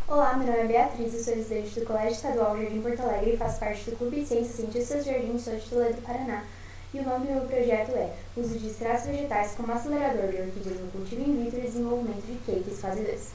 Olá, meu nome é Beatriz, eu sou estudante do Colégio Estadual Jardim Porto Alegre e faço parte do Clube de Ciências Cientistas Jardim Sou de Toledo, Paraná. E o nome do meu projeto é Uso de extratos vegetais como acelerador de orquídeas no cultivo in vitro e desenvolvimento de cakes fase 2.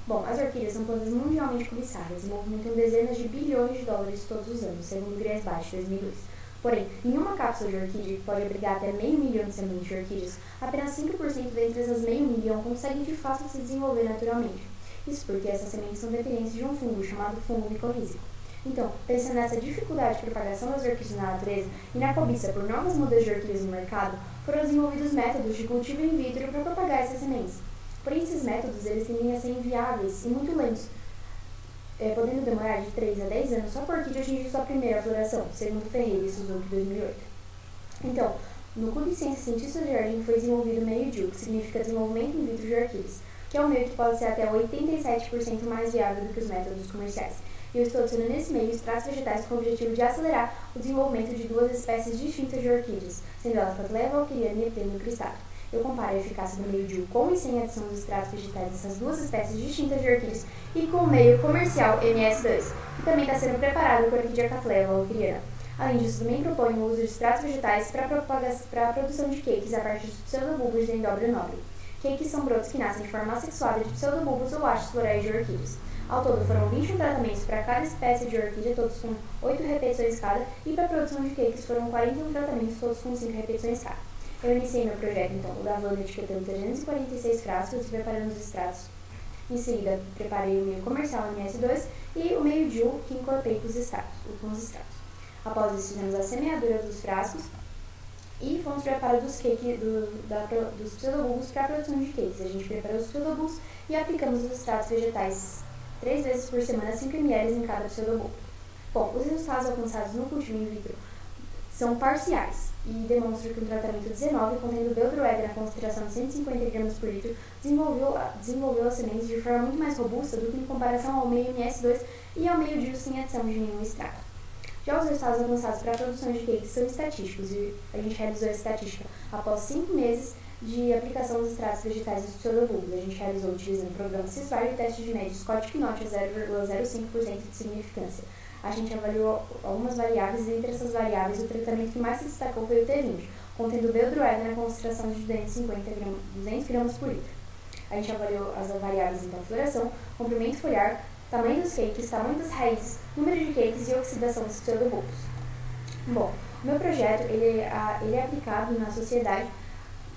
Bom, as orquídeas são plantas mundialmente cobiçadas e movimentam dezenas de bilhões de dólares todos os anos, segundo o Grasbach, 2002. Porém, em uma cápsula de orquídea que pode abrigar até meio milhão de sementes de orquídeas, apenas 5% dentre essas meio milhão conseguem de fato se desenvolver naturalmente. Isso porque essas sementes são dependentes de um fungo chamado fungo micorrízico. Então, pensando nessa dificuldade de propagação das orquídeas na natureza e na cobiça por novas mudas de orquídeas no mercado, foram desenvolvidos métodos de cultivo in vitro para propagar essas sementes. Porém, esses métodos eles tendem a ser inviáveis e muito lentos, podendo demorar de 3 a 10 anos só para a orquídea atingir sua primeira floração, segundo Ferreira e Suzuki 2008. Então, no Clube de Ciências Cientistas de Jardim foi desenvolvido o meio DIU, que significa desenvolvimento in vitro de orquídeas, que é um meio que pode ser até 87% mais viável do que os métodos comerciais. E eu estou adicionando nesse meio extratos vegetais com o objetivo de acelerar o desenvolvimento de duas espécies distintas de orquídeas, sendo elas Cattleya valkyriana e Epleno cristata. Eu comparo a eficácia do meio DIU com e sem adição dos extratos vegetais dessas duas espécies distintas de orquídeas e com o meio comercial MS2, que também está sendo preparado com a orquídea Cattleya valkyriana. Além disso, também propõe o uso de extratos vegetais para a produção de cakes a partir dos pseudobulbos de Endobrio nobre. Cakes são brotos que nascem de forma assexuada de pseudobulbos ou hastes florais de orquídeas. Ao todo, foram 21 tratamentos para cada espécie de orquídea, todos com 8 repetições cada, e para a produção de cakes foram 41 tratamentos, todos com 5 repetições cada. Eu iniciei meu projeto, então, lavando e etiquetando 346 frascos e preparando os extratos. Em seguida, preparei o meio comercial MS2 e o meio DIU, que incorporei com os extratos. Após isso, fizemos a semeadura dos frascos e fomos preparar dos pseudobulbos para a produção de cakes. A gente preparou os pseudobulbos e aplicamos os extratos vegetais 3 vezes por semana, 5 ml em cada pseudobulbo. Bom, os resultados alcançados no cultivo in vitro são parciais e demonstram que um tratamento 19, contendo beldroega na concentração de 150 gramas por litro, desenvolveu as sementes de forma muito mais robusta do que em comparação ao meio MS2 e ao meio DIU sem adição de nenhum extrato. Já os resultados alcançados para a produção de cakes são estatísticos e a gente realizou a estatística após 5 meses de aplicação dos extratos vegetais dos pseudobulbos. A gente realizou utilizando o programa CISVAR e o teste de médio Scott-Knott a 0,05% de significância. A gente avaliou algumas variáveis e entre essas variáveis o tratamento que mais se destacou foi o T20, contendo beldroega na concentração de 200 gramas por litro. A gente avaliou as variáveis então floração, comprimento foliar, tamanho dos cakes, tamanho das raízes, número de cakes e oxidação dos pseudobulbos. Bom, o meu projeto ele é aplicado na sociedade,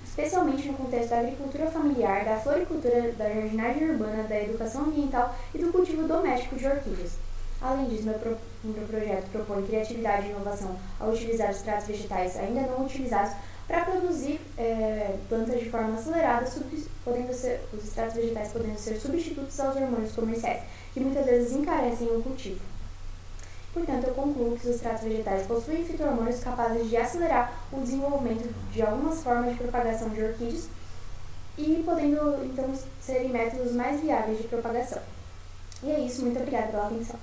especialmente no contexto da agricultura familiar, da floricultura, da jardinagem urbana, da educação ambiental e do cultivo doméstico de orquídeas. Além disso, meu projeto propõe criatividade e inovação ao utilizar os extratos vegetais ainda não utilizados para produzir plantas de forma acelerada, os extratos vegetais podendo ser substitutos aos hormônios comerciais, que muitas vezes encarecem o cultivo. Portanto, eu concluo que os extratos vegetais possuem fito-hormônios capazes de acelerar o desenvolvimento de algumas formas de propagação de orquídeas e podendo, então, serem métodos mais viáveis de propagação. E é isso, muito obrigada pela atenção.